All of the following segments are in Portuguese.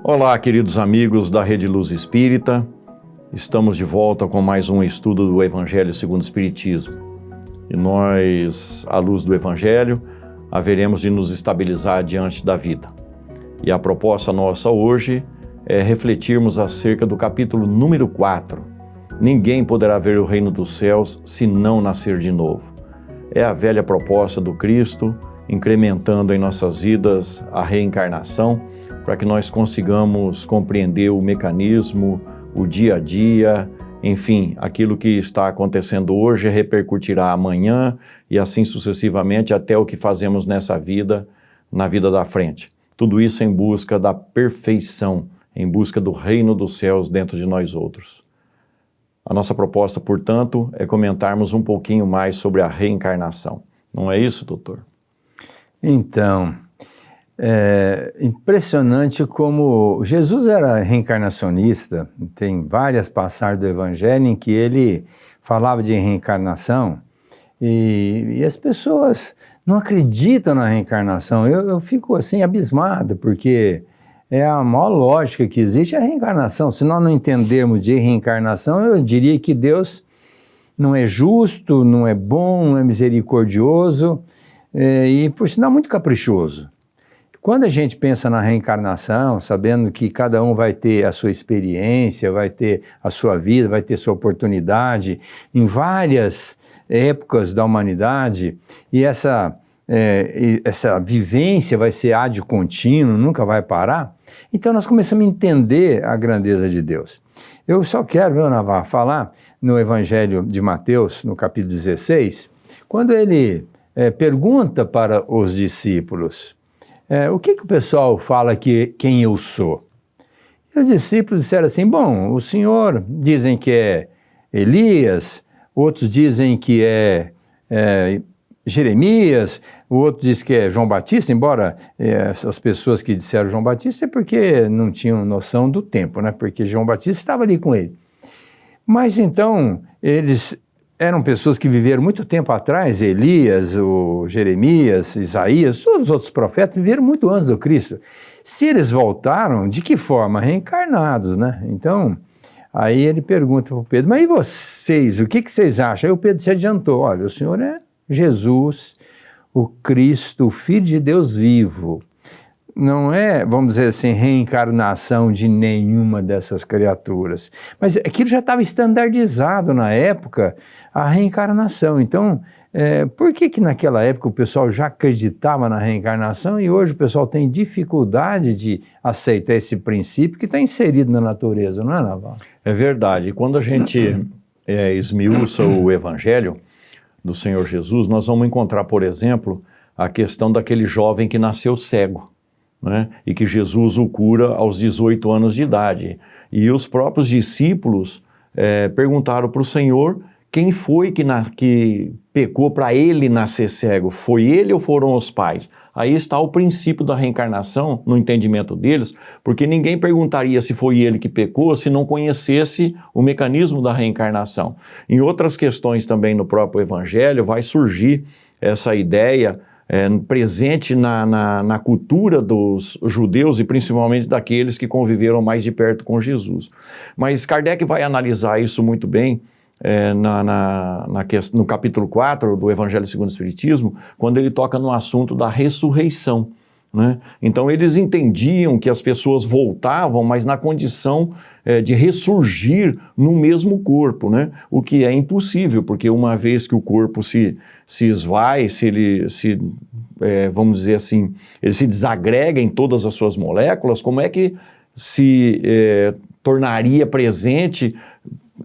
Olá, queridos amigos da Rede Luz Espírita. Estamos de volta com mais um estudo do Evangelho segundo o Espiritismo. E nós, à luz do Evangelho, haveremos de nos estabilizar diante da vida. E a proposta nossa hoje é refletirmos acerca do capítulo número 4. Ninguém poderá ver o reino dos céus se não nascer de novo. É a velha proposta do Cristo, incrementando em nossas vidas a reencarnação, para que nós consigamos compreender o mecanismo, o dia a dia, enfim, aquilo que está acontecendo hoje repercutirá amanhã e assim sucessivamente até o que fazemos nessa vida, na vida da frente. Tudo isso em busca da perfeição, em busca do reino dos céus dentro de nós outros. A nossa proposta, portanto, é comentarmos um pouquinho mais sobre a reencarnação. Não é isso, doutor? Então, é impressionante como Jesus era reencarnacionista. Tem várias passagens do Evangelho em que ele falava de reencarnação e as pessoas não acreditam na reencarnação. Eu fico assim abismado, porque é a maior lógica que existe a reencarnação. Se nós não entendermos de reencarnação, eu diria que Deus não é justo, não é bom, não é misericordioso, e por sinal muito caprichoso. Quando a gente pensa na reencarnação, sabendo que cada um vai ter a sua experiência, vai ter a sua vida, vai ter sua oportunidade em várias épocas da humanidade, e essa vivência vai ser ad contínuo, nunca vai parar, então nós começamos a entender a grandeza de Deus. Eu só quero, meu Navarro, falar no Evangelho de Mateus, no capítulo 16, quando ele pergunta para os discípulos, o que o pessoal fala quem eu sou? E os discípulos disseram assim, bom, o senhor dizem que é Elias, outros dizem que é Jeremias, o outro diz que é João Batista, embora as pessoas que disseram João Batista é porque não tinham noção do tempo, né? Porque João Batista estava ali com ele. Mas então, eles eram pessoas que viveram muito tempo atrás, Elias, o Jeremias, Isaías, todos os outros profetas viveram muito antes do Cristo. Se eles voltaram, de que forma? Reencarnados, né? Então, aí ele pergunta para o Pedro, mas e vocês, o que vocês acham? Aí o Pedro se adiantou, olha, o senhor é Jesus, o Cristo, o Filho de Deus vivo. Não é, vamos dizer assim, reencarnação de nenhuma dessas criaturas. Mas aquilo já estava estandardizado na época, a reencarnação. Então, por que naquela época o pessoal já acreditava na reencarnação e hoje o pessoal tem dificuldade de aceitar esse princípio que está inserido na natureza, não é, Naval? É verdade. Quando a gente esmiuça o Evangelho do Senhor Jesus, nós vamos encontrar, por exemplo, a questão daquele jovem que nasceu cego, né? E que Jesus o cura aos 18 anos de idade. E os próprios discípulos perguntaram para o Senhor quem foi que pecou para ele nascer cego. Foi ele ou foram os pais? Aí está o princípio da reencarnação no entendimento deles, porque ninguém perguntaria se foi ele que pecou se não conhecesse o mecanismo da reencarnação. Em outras questões também no próprio Evangelho vai surgir essa ideia presente na cultura dos judeus e principalmente daqueles que conviveram mais de perto com Jesus. Mas Kardec vai analisar isso muito bem no capítulo 4 do Evangelho segundo o Espiritismo, quando ele toca no assunto da ressurreição, né? Então eles entendiam que as pessoas voltavam, mas na condição de ressurgir no mesmo corpo, né? O que é impossível, porque uma vez que o corpo se esvai, vamos dizer assim, ele se desagrega em todas as suas moléculas, como é que se tornaria presente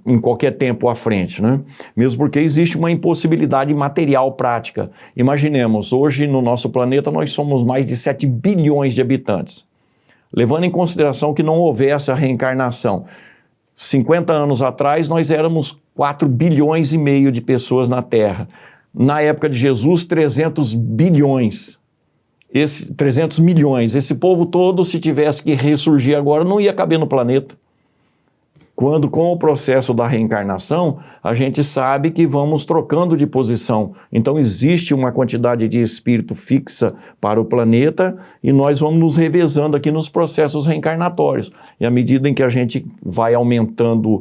em qualquer tempo à frente, né? Mesmo porque existe uma impossibilidade material prática. Imaginemos, hoje no nosso planeta nós somos mais de 7 bilhões de habitantes. Levando em consideração que não houvesse a reencarnação, 50 anos atrás nós éramos 4 bilhões e meio de pessoas na Terra. Na época de Jesus, 300 bilhões. 300 milhões. Esse povo todo, se tivesse que ressurgir agora, não ia caber no planeta. quando com o processo da reencarnação, a gente sabe que vamos trocando de posição. Então existe uma quantidade de espírito fixa para o planeta e nós vamos nos revezando aqui nos processos reencarnatórios. E à medida em que a gente vai aumentando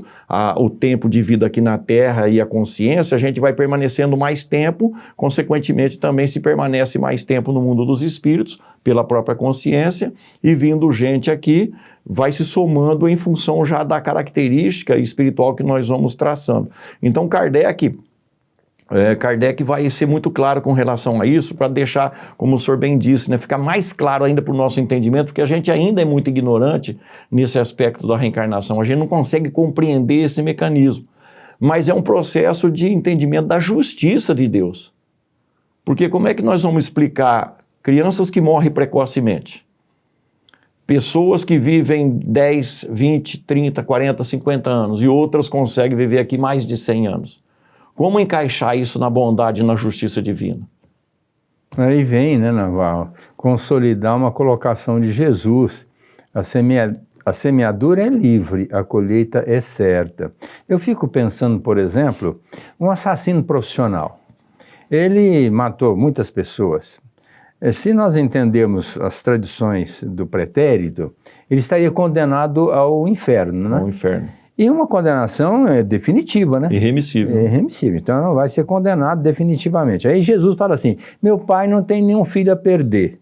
o tempo de vida aqui na Terra e a consciência, a gente vai permanecendo mais tempo, consequentemente também se permanece mais tempo no mundo dos espíritos, pela própria consciência, e vindo gente aqui, vai se somando em função já da característica espiritual que nós vamos traçando. Então Kardec vai ser muito claro com relação a isso, para deixar, como o senhor bem disse, né, ficar mais claro ainda para o nosso entendimento, porque a gente ainda é muito ignorante nesse aspecto da reencarnação, a gente não consegue compreender esse mecanismo, mas é um processo de entendimento da justiça de Deus. Porque como é que nós vamos explicar crianças que morrem precocemente? Pessoas que vivem 10, 20, 30, 40, 50 anos e outras conseguem viver aqui mais de 100 anos. Como encaixar isso na bondade e na justiça divina? Aí vem, né, Navarro, consolidar uma colocação de Jesus. A semeadura é livre, a colheita é certa. Eu fico pensando, por exemplo, um assassino profissional. Ele matou muitas pessoas. Se nós entendermos as tradições do pretérito, ele estaria condenado ao inferno, né? Ao inferno. E uma condenação definitiva, né? Irremissível. Irremissível, então não vai ser condenado definitivamente. Aí Jesus fala assim, meu pai não tem nenhum filho a perder.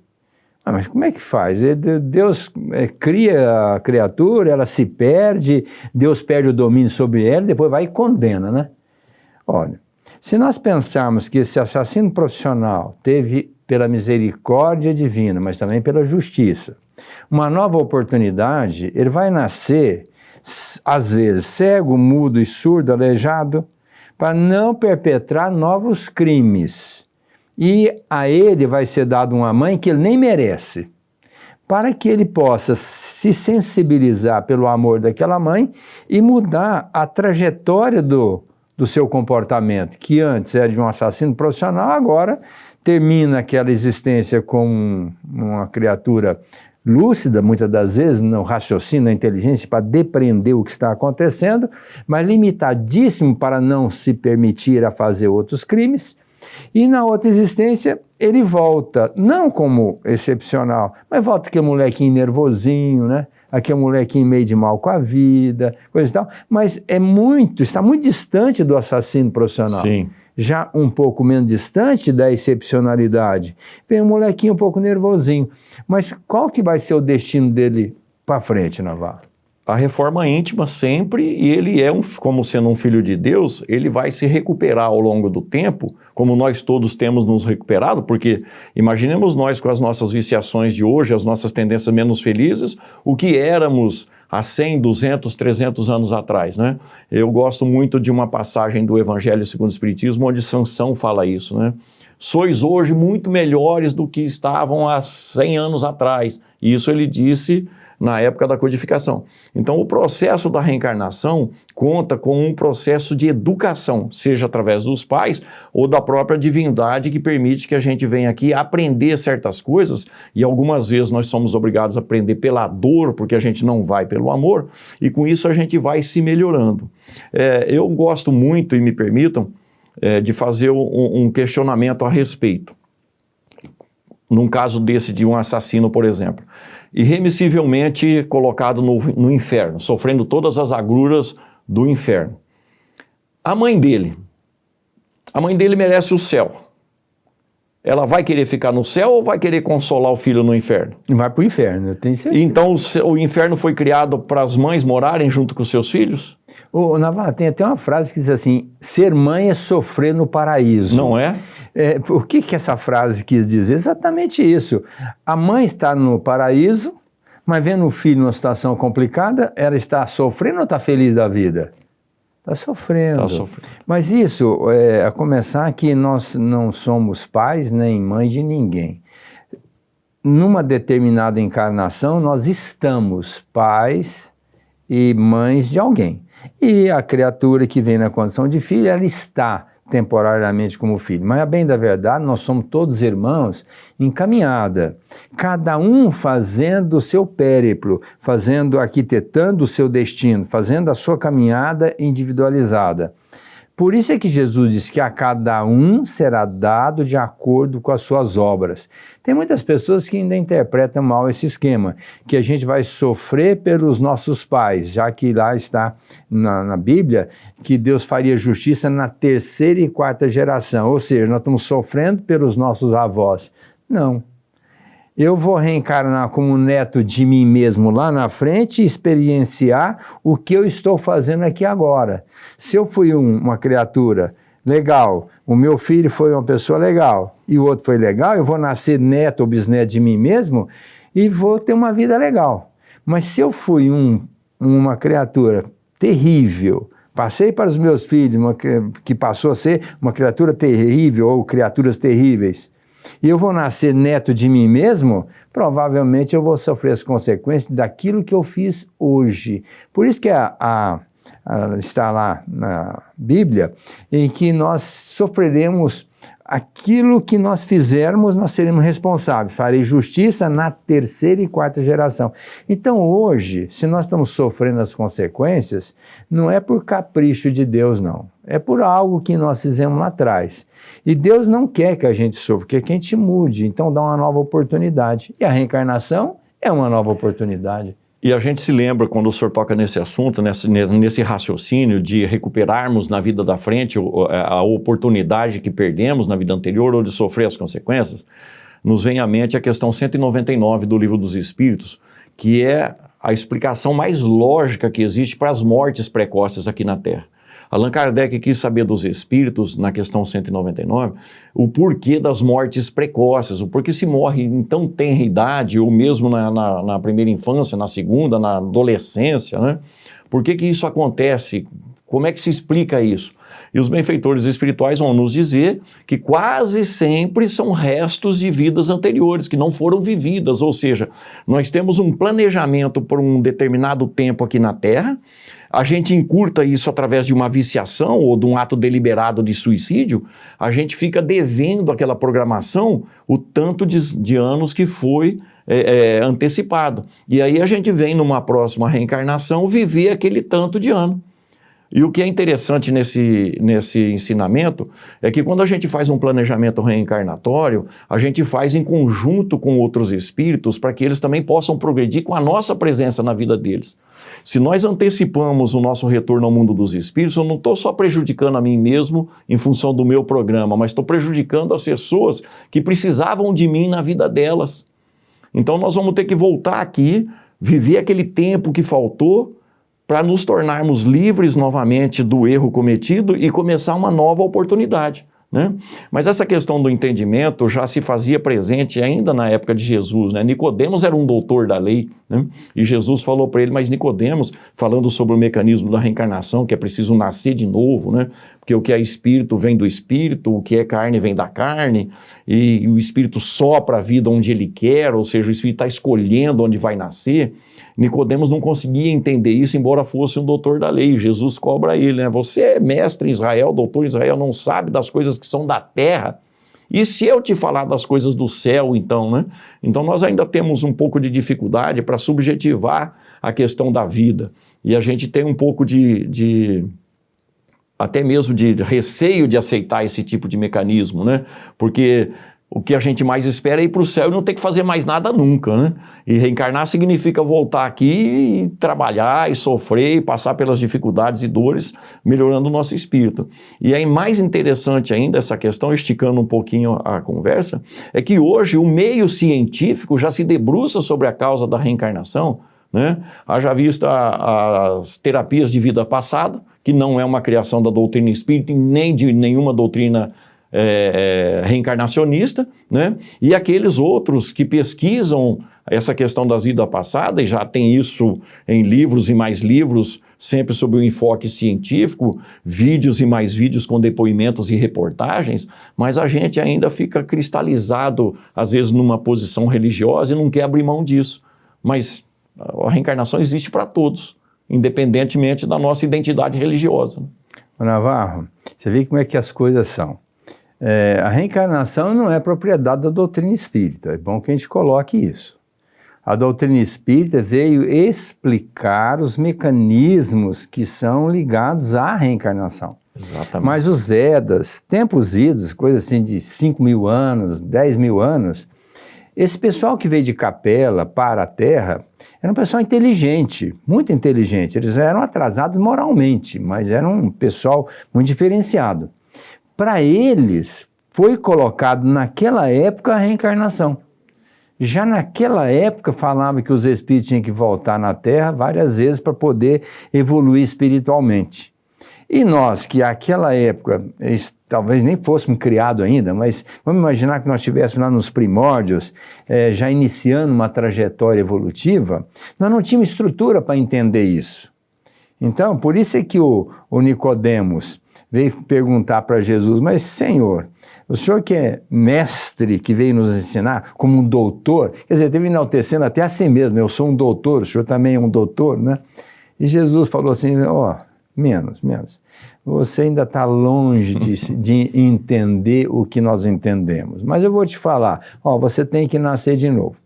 Ah, mas como é que faz? Deus cria a criatura, ela se perde, Deus perde o domínio sobre ela, depois vai e condena, né? Olha, se nós pensarmos que esse assassino profissional teve, pela misericórdia divina, mas também pela justiça, uma nova oportunidade, ele vai nascer, às vezes, cego, mudo e surdo, aleijado, para não perpetrar novos crimes. E a ele vai ser dado uma mãe que ele nem merece, para que ele possa se sensibilizar pelo amor daquela mãe e mudar a trajetória do seu comportamento, que antes era de um assassino profissional, agora termina aquela existência com uma criatura lúcida, muitas das vezes, no raciocínio, na inteligência, para depreender o que está acontecendo, mas limitadíssimo para não se permitir a fazer outros crimes. E na outra existência, ele volta, não como excepcional, mas volta aquele molequinho nervosinho, né? Aquele molequinho meio de mal com a vida, coisa e tal, mas está muito distante do assassino profissional. Sim. Já um pouco menos distante da excepcionalidade. Vem um molequinho um pouco nervosinho. Mas qual que vai ser o destino dele para frente, Navarro? A reforma íntima sempre, e ele como sendo um filho de Deus, ele vai se recuperar ao longo do tempo, como nós todos temos nos recuperado, porque imaginemos nós com as nossas viciações de hoje, as nossas tendências menos felizes, o que éramos há 100, 200, 300 anos atrás, né? Eu gosto muito de uma passagem do Evangelho segundo o Espiritismo, onde Sansão fala isso, né? Sois hoje muito melhores do que estavam há 100 anos atrás. E isso ele disse na época da codificação. Então, o processo da reencarnação conta com um processo de educação, seja através dos pais ou da própria divindade que permite que a gente venha aqui aprender certas coisas, e algumas vezes nós somos obrigados a aprender pela dor, porque a gente não vai pelo amor, e com isso a gente vai se melhorando. Eu gosto muito, e me permitam, de fazer um questionamento a respeito. Num caso desse de um assassino, por exemplo, irremissivelmente colocado no inferno, sofrendo todas as agruras do inferno. A mãe dele merece o céu. Ela vai querer ficar no céu ou vai querer consolar o filho no inferno? Vai para o inferno, eu tenho certeza. Então o inferno foi criado para as mães morarem junto com seus filhos? Ô, Navarro, tem até uma frase que diz assim, ser mãe é sofrer no paraíso. Não é? O que essa frase quis dizer? Exatamente isso. A mãe está no paraíso, mas vendo o filho numa situação complicada, ela está sofrendo ou está feliz da vida? Está sofrendo. Tá sofrendo. Mas isso, a começar que nós não somos pais nem mães de ninguém. Numa determinada encarnação, nós estamos pais e mães de alguém. E a criatura que vem na condição de filho, ela está temporariamente como filho. Mas, a bem da verdade, nós somos todos irmãos em caminhada, cada um fazendo o seu périplo, arquitetando o seu destino, fazendo a sua caminhada individualizada. Por isso é que Jesus diz que a cada um será dado de acordo com as suas obras. Tem muitas pessoas que ainda interpretam mal esse esquema, que a gente vai sofrer pelos nossos pais, já que lá está na Bíblia que Deus faria justiça na 3ª e 4ª geração, ou seja, nós estamos sofrendo pelos nossos avós. Não. Eu vou reencarnar como neto de mim mesmo lá na frente e experienciar o que eu estou fazendo aqui agora. Se eu fui uma criatura legal, o meu filho foi uma pessoa legal e o outro foi legal, eu vou nascer neto ou bisneto de mim mesmo e vou ter uma vida legal. Mas se eu fui uma criatura terrível, passei para os meus filhos, que passou a ser uma criatura terrível ou criaturas terríveis, e eu vou nascer neto de mim mesmo, provavelmente eu vou sofrer as consequências daquilo que eu fiz hoje. Por isso que está lá na Bíblia, em que nós sofreremos aquilo que nós fizermos, nós seremos responsáveis. Farei justiça na 3ª e 4ª geração. Então hoje, se nós estamos sofrendo as consequências, não é por capricho de Deus, não. É por algo que nós fizemos lá atrás. E Deus não quer que a gente sofra, quer que a gente mude. Então dá uma nova oportunidade. E a reencarnação é uma nova oportunidade. E a gente se lembra, quando o senhor toca nesse assunto, nesse raciocínio de recuperarmos na vida da frente a oportunidade que perdemos na vida anterior ou de sofrer as consequências, nos vem à mente a questão 199 do Livro dos Espíritos, que é a explicação mais lógica que existe para as mortes precoces aqui na Terra. Allan Kardec quis saber dos espíritos, na questão 199, o porquê das mortes precoces, o porquê se morre em tão tenra idade, ou mesmo na primeira infância, na segunda, na adolescência, né? Por que isso acontece? Como é que se explica isso? E os benfeitores espirituais vão nos dizer que quase sempre são restos de vidas anteriores, que não foram vividas, ou seja, nós temos um planejamento por um determinado tempo aqui na Terra, a gente encurta isso através de uma viciação ou de um ato deliberado de suicídio, a gente fica devendo aquela programação o tanto de anos que foi antecipado. E aí a gente vem numa próxima reencarnação viver aquele tanto de ano. E o que é interessante nesse ensinamento é que quando a gente faz um planejamento reencarnatório, a gente faz em conjunto com outros espíritos para que eles também possam progredir com a nossa presença na vida deles. Se nós antecipamos o nosso retorno ao mundo dos espíritos, eu não estou só prejudicando a mim mesmo em função do meu programa, mas estou prejudicando as pessoas que precisavam de mim na vida delas. Então nós vamos ter que voltar aqui, viver aquele tempo que faltou, para nos tornarmos livres novamente do erro cometido e começar uma nova oportunidade, né? Mas essa questão do entendimento já se fazia presente ainda na época de Jesus, né? Nicodemos era um doutor da lei, né? E Jesus falou para ele, mas Nicodemos, falando sobre o mecanismo da reencarnação, que é preciso nascer de novo, né? Porque o que é espírito vem do espírito, o que é carne vem da carne, e o espírito sopra a vida onde ele quer, ou seja, o espírito está escolhendo onde vai nascer. Nicodemos não conseguia entender isso, embora fosse um doutor da lei. Jesus cobra ele, né? Você é mestre em Israel, doutor em Israel, não sabe das coisas que são da terra? E se eu te falar das coisas do céu, então, né? Então nós ainda temos um pouco de dificuldade para subjetivar a questão da vida. E a gente tem um pouco até mesmo de receio de aceitar esse tipo de mecanismo, né? Porque o que a gente mais espera é ir para o céu e não ter que fazer mais nada nunca, né? E reencarnar significa voltar aqui e trabalhar e sofrer e passar pelas dificuldades e dores, melhorando o nosso espírito. E aí mais interessante ainda essa questão, esticando um pouquinho a conversa, é que hoje o meio científico já se debruça sobre a causa da reencarnação, né? Haja vista as terapias de vida passada, que não é uma criação da doutrina espírita nem de nenhuma doutrina reencarnacionista, né? E aqueles outros que pesquisam essa questão da vida passada, e já tem isso em livros e mais livros, sempre sob o enfoque científico, vídeos e mais vídeos com depoimentos e reportagens, mas a gente ainda fica cristalizado, às vezes, numa posição religiosa e não quer abrir mão disso. Mas a reencarnação existe para todos, independentemente da nossa identidade religiosa. Navarro, Você vê como é que as coisas são. A reencarnação não é propriedade da doutrina espírita, é bom que a gente coloque isso. A doutrina espírita veio explicar os mecanismos que são ligados à reencarnação. Exatamente. Mas os Vedas, tempos idos, coisa assim de 5.000 anos, 10.000 anos, esse pessoal que veio de Capela para a Terra era um pessoal inteligente, muito inteligente. Eles eram atrasados moralmente, mas eram um pessoal muito diferenciado. Para eles, foi colocado naquela época a reencarnação. Já naquela época falava que os espíritos tinham que voltar na Terra várias vezes para poder evoluir espiritualmente. E nós, que naquela época, talvez nem fôssemos criados ainda, mas vamos imaginar que nós estivéssemos lá nos primórdios, já iniciando uma trajetória evolutiva, nós não tínhamos estrutura para entender isso. Então, por isso é que o Nicodemos veio perguntar para Jesus, mas Senhor, o Senhor que é mestre, que veio nos ensinar, como um doutor, quer dizer, teve enaltecendo até a si mesmo, eu sou um doutor, o Senhor também é um doutor, né? E Jesus falou assim, menos. Você ainda está longe de entender o que nós entendemos. Mas eu vou te falar, você tem que nascer de novo.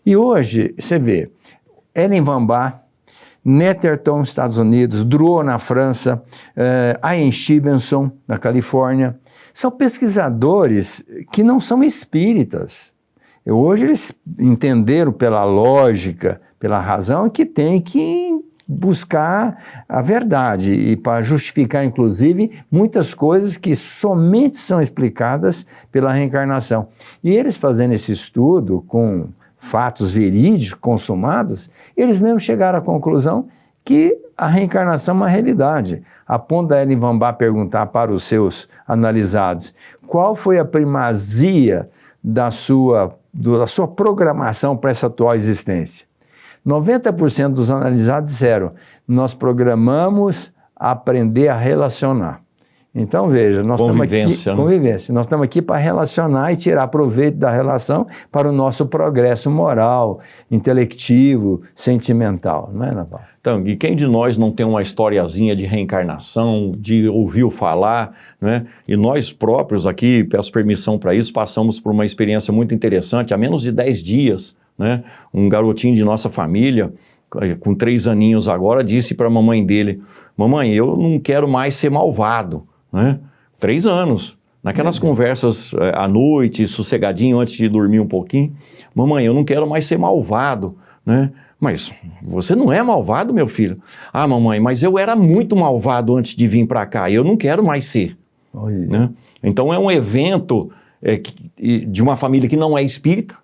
E hoje, você vê, Ellen Van Bar, Netterton, Estados Unidos, Drouot, na França, Ian Stevenson, na Califórnia, são pesquisadores que não são espíritas. Hoje eles entenderam pela lógica, pela razão, que tem que buscar a verdade e para justificar, inclusive, muitas coisas que somente são explicadas pela reencarnação. E eles fazendo esse estudo com fatos verídicos, consumados, eles mesmos chegaram à conclusão que a reencarnação é uma realidade. A ponto da Ellen Van Bar perguntar para os seus analisados qual foi a primazia da sua programação para essa atual existência. 90% dos analisados disseram, nós programamos aprender a relacionar. Então, veja, nós estamos aqui, convivência, nós estamos aqui para relacionar e tirar proveito da relação para o nosso progresso moral, intelectivo, sentimental, não é, Ana Paula? Então, e quem de nós não tem uma historiazinha de reencarnação, de ouviu falar, né? E nós próprios aqui, peço permissão para isso, passamos por uma experiência muito interessante, há menos de 10 dias, né? Um garotinho de nossa família, com 3 aninhos agora, disse para a mamãe dele, mamãe, eu não quero mais ser malvado, né? 3 anos, naquelas conversas à noite, sossegadinho, antes de dormir um pouquinho, mamãe, eu não quero mais ser malvado, né? Mas você não é malvado, meu filho? Ah, mamãe, mas eu era muito malvado antes de vir para cá, e eu não quero mais ser. Né? Então é um evento de uma família que não é espírita,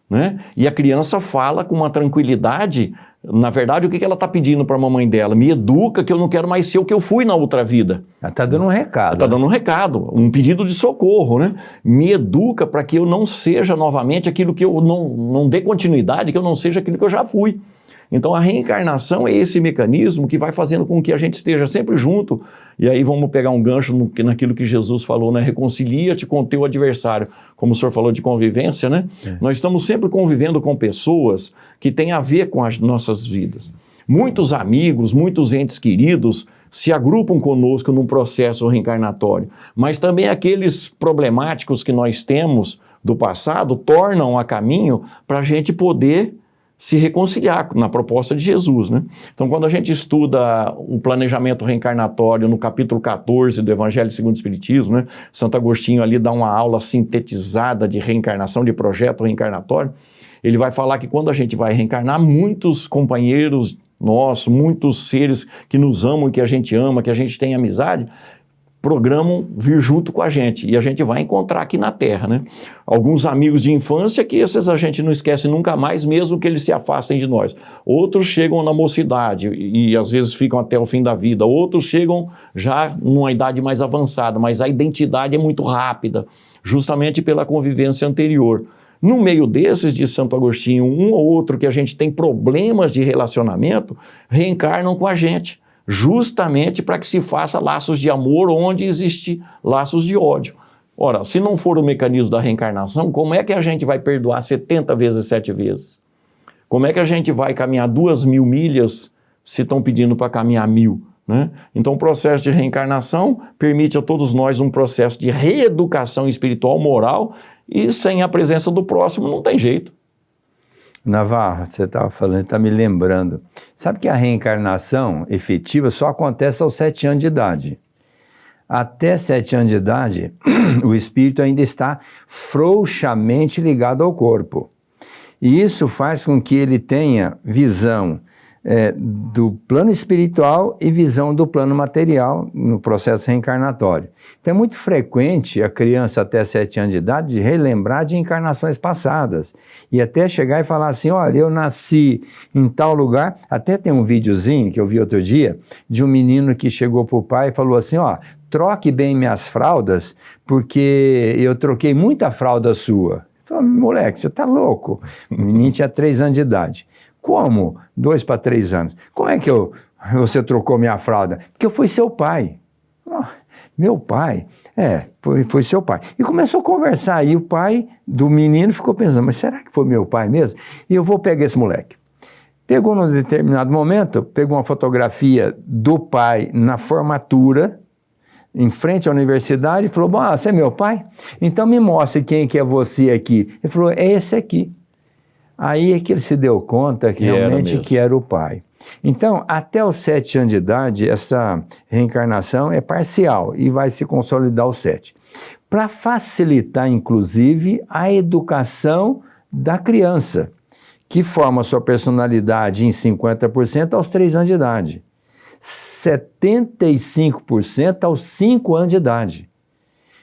né? E a criança fala com uma tranquilidade, na verdade, o que ela está pedindo para a mamãe dela? Me educa que eu não quero mais ser o que eu fui na outra vida. Ela está dando um recado. Está dando um recado, um pedido de socorro, né? Me educa para que eu não seja novamente aquilo que eu não dê continuidade, que eu não seja aquilo que eu já fui. Então a reencarnação é esse mecanismo que vai fazendo com que a gente esteja sempre junto, e aí vamos pegar um gancho naquilo que Jesus falou, né? Reconcilia-te com o teu adversário. Como o senhor falou de convivência, né? Nós estamos sempre convivendo com pessoas que têm a ver com as nossas vidas. Muitos amigos, muitos entes queridos se agrupam conosco num processo reencarnatório, mas também aqueles problemáticos que nós temos do passado tornam a caminho para a gente poder se reconciliar na proposta de Jesus, né? Então, quando a gente estuda o planejamento reencarnatório no capítulo 14 do Evangelho segundo o Espiritismo, né? Santo Agostinho ali dá uma aula sintetizada de reencarnação, de projeto reencarnatório. Ele vai falar que quando a gente vai reencarnar, muitos companheiros nossos, muitos seres que nos amam e que a gente ama, que a gente tem amizade, programam vir junto com a gente, e a gente vai encontrar aqui na Terra, né? Alguns amigos de infância que esses a gente não esquece nunca mais, mesmo que eles se afastem de nós. Outros chegam na mocidade e às vezes ficam até o fim da vida. Outros chegam já numa idade mais avançada, mas a identidade é muito rápida, justamente pela convivência anterior. No meio desses, diz Santo Agostinho, um ou outro que a gente tem problemas de relacionamento, reencarnam com a gente, justamente para que se faça laços de amor onde existe laços de ódio. Ora, se não for o mecanismo da reencarnação, como é que a gente vai perdoar 70 vezes 7 vezes? Como é que a gente vai caminhar 2.000 milhas se estão pedindo para caminhar 1.000? né? Então o processo de reencarnação permite a todos nós um processo de reeducação espiritual, moral, e sem a presença do próximo não tem jeito. Navarro, você estava falando, está me lembrando. Sabe que a reencarnação efetiva só acontece aos 7 anos de idade. Até 7 anos de idade, o espírito ainda está frouxamente ligado ao corpo. E isso faz com que ele tenha visão do plano espiritual e visão do plano material no processo reencarnatório. Então é muito frequente a criança até 7 anos de idade relembrar de encarnações passadas e até chegar e falar assim, olha, eu nasci em tal lugar. Até tem um videozinho que eu vi outro dia de um menino que chegou para o pai e falou assim, ó, troque bem minhas fraldas porque eu troquei muita fralda sua. Falei, moleque, você está louco? O menino tinha 3 anos de idade. Como? 2 para 3 anos. Como é que você trocou minha fralda? Porque eu fui seu pai. Oh, meu pai? Foi seu pai. E começou a conversar. E o pai do menino ficou pensando, mas será que foi meu pai mesmo? E eu vou pegar esse moleque. Pegou num determinado momento, pegou uma fotografia do pai na formatura, em frente à universidade, e falou, bom, você é meu pai? Então me mostre quem que é você aqui. Ele falou, é esse aqui. Aí é que ele se deu conta que realmente que era o pai. Então, até os 7 anos de idade, essa reencarnação é parcial e vai se consolidar aos 7. Para facilitar, inclusive, a educação da criança, que forma sua personalidade em 50% aos 3 anos de idade, 75% aos 5 anos de idade.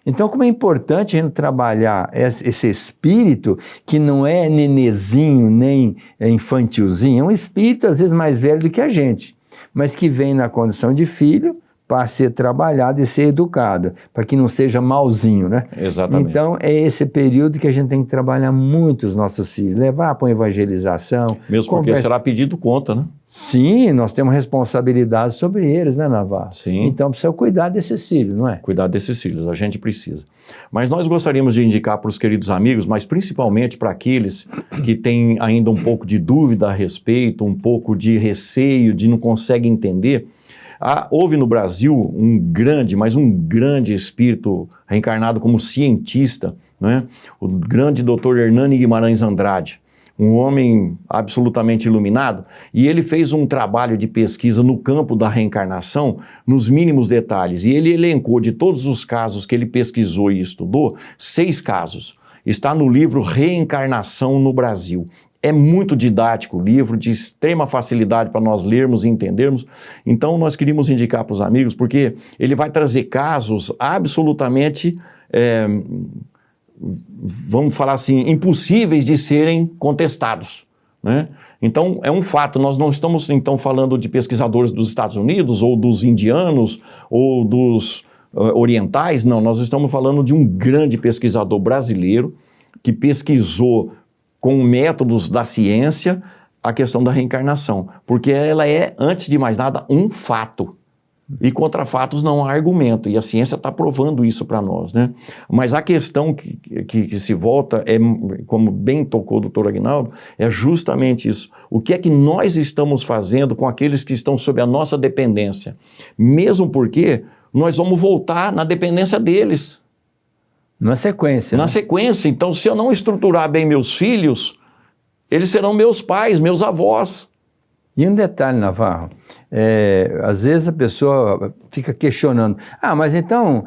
Então, como é importante a gente trabalhar esse espírito que não é nenezinho nem infantilzinho, é um espírito às vezes mais velho do que a gente, mas que vem na condição de filho para ser trabalhado e ser educado, para que não seja malzinho, né? Exatamente. Então, é esse período que a gente tem que trabalhar muito os nossos filhos, levar para uma evangelização. Mesmo porque será pedido conta, né? Sim, nós temos responsabilidade sobre eles, né, Navarro? Sim. Então precisa cuidar desses filhos, não é? Cuidar desses filhos, a gente precisa. Mas nós gostaríamos de indicar para os queridos amigos, mas principalmente para aqueles que têm ainda um pouco de dúvida a respeito, um pouco de receio, de não conseguem entender. Houve no Brasil um grande espírito reencarnado como cientista, né? O grande doutor Hernani Guimarães Andrade. Um homem absolutamente iluminado, e ele fez um trabalho de pesquisa no campo da reencarnação, nos mínimos detalhes, e ele elencou de todos os casos que ele pesquisou e estudou, 6 casos. Está no livro Reencarnação no Brasil. É muito didático o livro, de extrema facilidade para nós lermos e entendermos. Então nós queríamos indicar para os amigos, porque ele vai trazer casos absolutamente... vamos falar assim, impossíveis de serem contestados, né? Então, é um fato, nós não estamos então falando de pesquisadores dos Estados Unidos, ou dos indianos, ou dos orientais, não, nós estamos falando de um grande pesquisador brasileiro, que pesquisou com métodos da ciência a questão da reencarnação, porque ela é, antes de mais nada, um fato. E contra fatos não há argumento, e a ciência está provando isso para nós, né? Mas a questão que se volta, como bem tocou o doutor Aguinaldo, é justamente isso. O que é que nós estamos fazendo com aqueles que estão sob a nossa dependência? Mesmo porque nós vamos voltar na dependência deles. Na sequência. Na sequência. Então, se eu não estruturar bem meus filhos, eles serão meus pais, meus avós. E um detalhe, Navarro, às vezes a pessoa fica questionando, mas então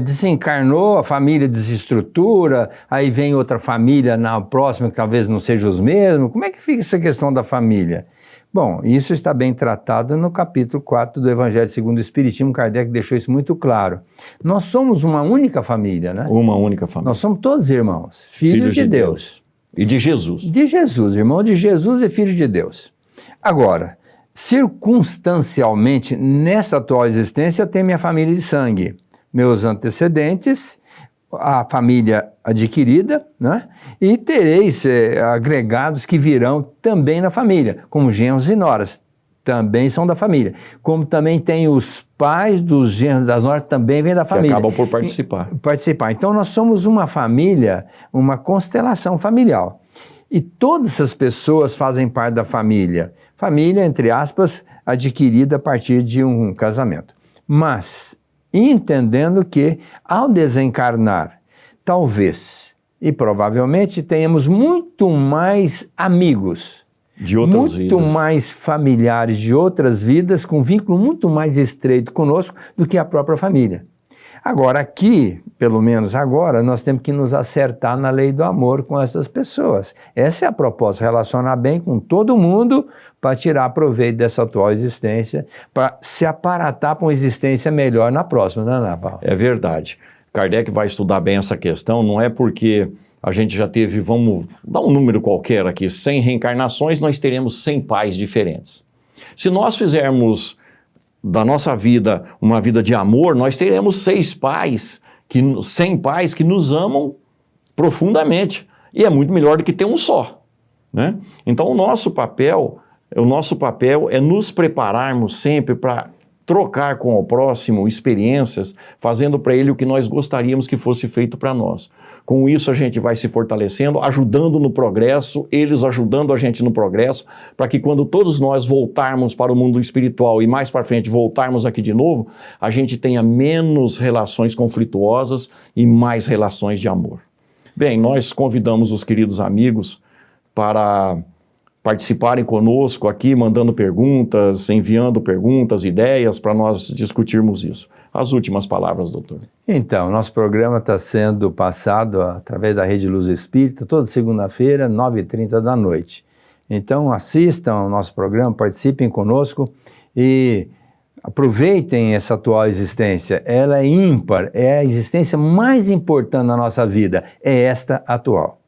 desencarnou, a família desestrutura, aí vem outra família na próxima que talvez não seja os mesmos, como é que fica essa questão da família? Bom, isso está bem tratado no capítulo 4 do Evangelho segundo o Espiritismo. Kardec deixou isso muito claro. Nós somos uma única família, né? Uma única família. Nós somos todos irmãos, filhos de Deus. E de Jesus. De Jesus, irmão de Jesus e filho de Deus. Agora, circunstancialmente, nessa atual existência, eu tenho minha família de sangue, meus antecedentes, a família adquirida, né? E tereis agregados que virão também na família, como genros e noras, também são da família. Como também tem os pais dos genros das noras, também vêm da família. Que acabam por participar. Então, nós somos uma família, uma constelação familiar. E todas essas pessoas fazem parte da família. Família, entre aspas, adquirida a partir de um casamento. Mas, entendendo que, ao desencarnar, talvez e provavelmente tenhamos muito mais amigos, de outras muito vidas. mais familiares de outras vidas, com vínculo muito mais estreito conosco do que a própria família. Agora, aqui, pelo menos agora, nós temos que nos acertar na lei do amor com essas pessoas. Essa é a proposta, relacionar bem com todo mundo para tirar proveito dessa atual existência, para se aparatar para uma existência melhor na próxima, não é, Ana Paula? É verdade. Kardec vai estudar bem essa questão, não é porque a gente já teve, vamos dar um número qualquer aqui, 100 reencarnações, nós teremos 100 pais diferentes. Se nós fizermos da nossa vida uma vida de amor, nós teremos 100 pais que nos amam profundamente. E é muito melhor do que ter um só, né? Então o nosso papel é nos prepararmos sempre para trocar com o próximo experiências, fazendo para ele o que nós gostaríamos que fosse feito para nós. Com isso a gente vai se fortalecendo, ajudando no progresso, eles ajudando a gente no progresso, para que quando todos nós voltarmos para o mundo espiritual e mais para frente voltarmos aqui de novo, a gente tenha menos relações conflituosas e mais relações de amor. Bem, nós convidamos os queridos amigos para participarem conosco aqui, mandando perguntas, enviando perguntas, ideias, para nós discutirmos isso. As últimas palavras, doutor. Então, nosso programa está sendo passado através da Rede Luz Espírita, toda segunda-feira, 9h30 da noite. Então, assistam ao nosso programa, participem conosco e aproveitem essa atual existência. Ela é ímpar, é a existência mais importante na nossa vida, é esta atual.